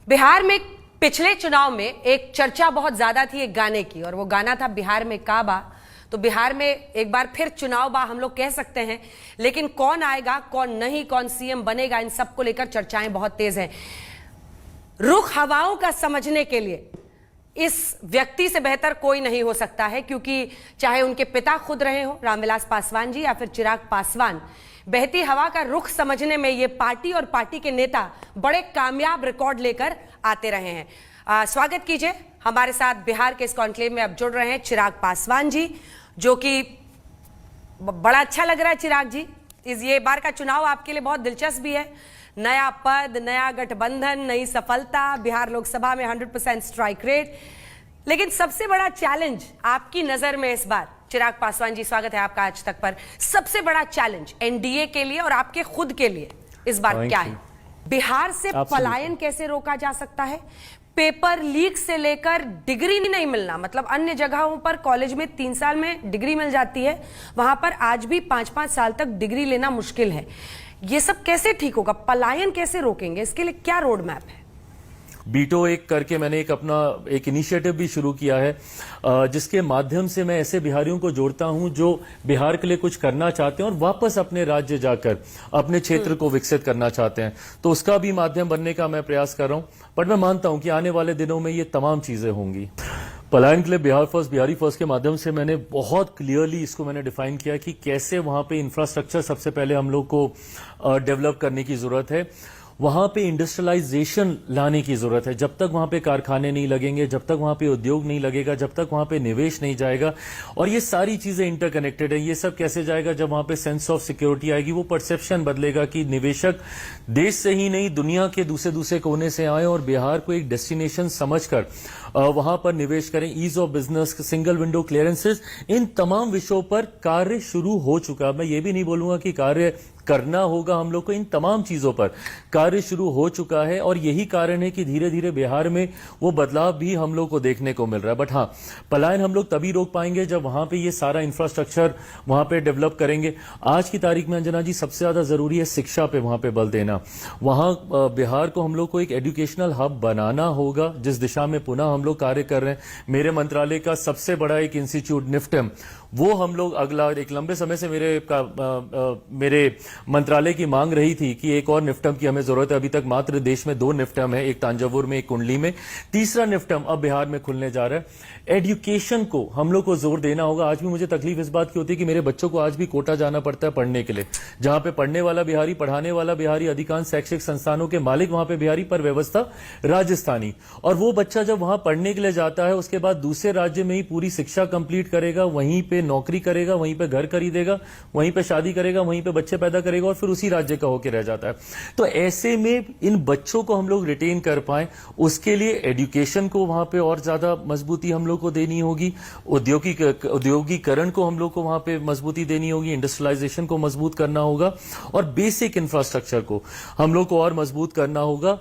बिहार में पिछले चुनाव में एक चर्चा बहुत ज्यादा थी एक गाने की, और वो गाना था बिहार में काबा। तो बिहार में एक बार फिर चुनाव बा हम लोग कह सकते हैं, लेकिन कौन आएगा कौन नहीं, कौन सीएम बनेगा, इन सबको लेकर चर्चाएं बहुत तेज हैं। रुख हवाओं का समझने के लिए इस व्यक्ति से बेहतर कोई नहीं हो सकता है, क्योंकि चाहे उनके पिता खुद रहे हो रामविलास पासवान जी या फिर चिराग पासवान, बहती हवा का रुख समझने में ये पार्टी और पार्टी के नेता बड़े कामयाब रिकॉर्ड लेकर आते रहे हैं। स्वागत कीजिए, हमारे साथ बिहार के इस कॉन्क्लेव में अब जुड़ रहे हैं चिराग पासवान जी, जो कि बड़ा अच्छा लग रहा है। चिराग जी, ये बार का चुनाव आपके लिए बहुत दिलचस्प भी है। नया पद, नया गठबंधन, नई सफलता, बिहार लोकसभा में 100% स्ट्राइक रेट, लेकिन सबसे बड़ा चैलेंज आपकी नजर में इस बार, चिराग पासवान जी स्वागत है आपका आज तक पर, सबसे बड़ा चैलेंज एनडीए के लिए और आपके खुद के लिए इस बार क्या है? बिहार से पलायन कैसे रोका जा सकता है? पेपर लीक से लेकर डिग्री नहीं मिलना, मतलब अन्य जगहों पर कॉलेज में 3 साल में डिग्री मिल जाती है, वहां पर आज भी 5-5 साल तक डिग्री लेना मुश्किल है। ये सब कैसे ठीक होगा? पलायन कैसे रोकेंगे? इसके लिए क्या रोड मैप है? बीटो एक करके मैंने एक इनिशिएटिव भी शुरू किया है, जिसके माध्यम से मैं ऐसे बिहारियों को जोड़ता हूं जो बिहार के लिए कुछ करना चाहते हैं और वापस अपने राज्य जाकर अपने क्षेत्र को विकसित करना चाहते हैं। तो उसका भी माध्यम बनने का मैं प्रयास कर रहा हूं, बट मैं मानता हूं कि आने वाले दिनों में ये तमाम चीजें होंगी। पलायन के लिए बिहार फर्स्ट, बिहारी फर्स्ट के माध्यम से मैंने बहुत क्लियरली इसको मैंने डिफाइन किया कि कैसे वहां पे इंफ्रास्ट्रक्चर सबसे पहले हम लोग को डेवलप करने की जरूरत है, वहां पे इंडस्ट्रियलाइजेशन लाने की जरूरत है। जब तक वहां पे कारखाने नहीं लगेंगे, जब तक वहां पे उद्योग नहीं लगेगा, जब तक वहां पे निवेश नहीं जाएगा, और ये सारी चीजें इंटरकनेक्टेड है। ये सब कैसे जाएगा? जब वहां पे सेंस ऑफ सिक्योरिटी आएगी, वो परसेप्शन बदलेगा कि निवेशक देश से ही नहीं दुनिया के दूसरे कोने से आए और बिहार को एक डेस्टिनेशन समझकर वहां पर निवेश करें। Ease of business, single window clearances, इन तमाम विषयों पर कार्य शुरू हो चुका। मैं ये भी नहीं बोलूंगा कि कार्य करना होगा हम लोग को, इन तमाम चीजों पर कार्य शुरू हो चुका है, और यही कारण है कि धीरे धीरे बिहार में वो बदलाव भी हम लोग को देखने को मिल रहा है। बट हाँ, पलायन हम लोग तभी रोक पाएंगे जब वहां पे ये सारा इंफ्रास्ट्रक्चर वहां पे डेवलप करेंगे। आज की तारीख में अंजना जी, सबसे ज्यादा जरूरी है शिक्षा पे वहां पे बल देना। वहां बिहार को हम लोग को एक एजुकेशनल हब बनाना होगा, जिस दिशा में पुनः हम लोग कार्य कर रहे हैं। मेरे मंत्रालय का सबसे बड़ा एक इंस्टीट्यूट निफ्टम, वो हम लोग अगला एक लंबे समय से मेरे मंत्रालय की मांग रही थी कि एक और निफ्टम की हमें जरूरत है। अभी तक मात्र देश में 2 निफ्टम है, एक तांजावुर में, एक कुंडली में, तीसरा निफ्टम अब बिहार में खुलने जा रहा है। एजुकेशन को हम लोग को जोर देना होगा। आज भी मुझे तकलीफ इस बात की होती है कि मेरे बच्चों को आज भी कोटा जाना पड़ता है पढ़ने के लिए, जहां पे पढ़ने वाला बिहारी, पढ़ाने वाला बिहारी, अधिकांश शैक्षिक संस्थानों के मालिक वहां पे बिहारी, पर व्यवस्था राजस्थानी। और वो बच्चा जब वहां पढ़ने के लिए जाता है, उसके बाद दूसरे राज्य में ही पूरी शिक्षा कंप्लीट करेगा, वहीं पे नौकरी करेगा, वहीं पे घर खरीदेगा, वहीं पे शादी करेगा, वहीं पे बच्चे पैदा करेगा और फिर उसी राज्य का होकर रह जाता है। तो ऐसे में इन बच्चों को हम लोग रिटेन कर पाए, उसके लिए एजुकेशन को वहां पे और ज्यादा मजबूती हम लोग को देनी होगी, औद्योगिकरण को हम लोग को वहां पे मजबूती देनी होगी, इंडस्ट्रियलाइजेशन को मजबूत करना होगा, और बेसिक इंफ्रास्ट्रक्चर को हम लोग को और मजबूत करना होगा।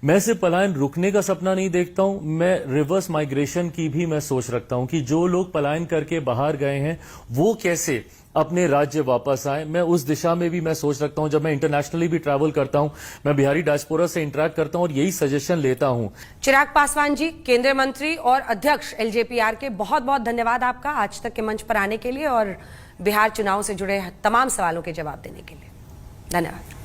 मैं सिर्फ पलायन रुकने का सपना नहीं देखता हूं, मैं रिवर्स माइग्रेशन की भी मैं सोच रखता हूं कि जो लोग पलायन करके बाहर गए हैं वो कैसे अपने राज्य वापस आए। मैं उस दिशा में भी मैं सोच रखता हूं। जब मैं इंटरनेशनली भी ट्रैवल करता हूं, मैं बिहारी डायस्पोरा से इंटरेक्ट करता हूं और यही सजेशन लेता हूं। चिराग पासवान जी, केंद्रीय मंत्री और अध्यक्ष एलजेपीआर के, बहुत बहुत धन्यवाद आपका आज तक के मंच पर आने के लिए और बिहार चुनाव से जुड़े तमाम सवालों के जवाब देने के लिए। धन्यवाद।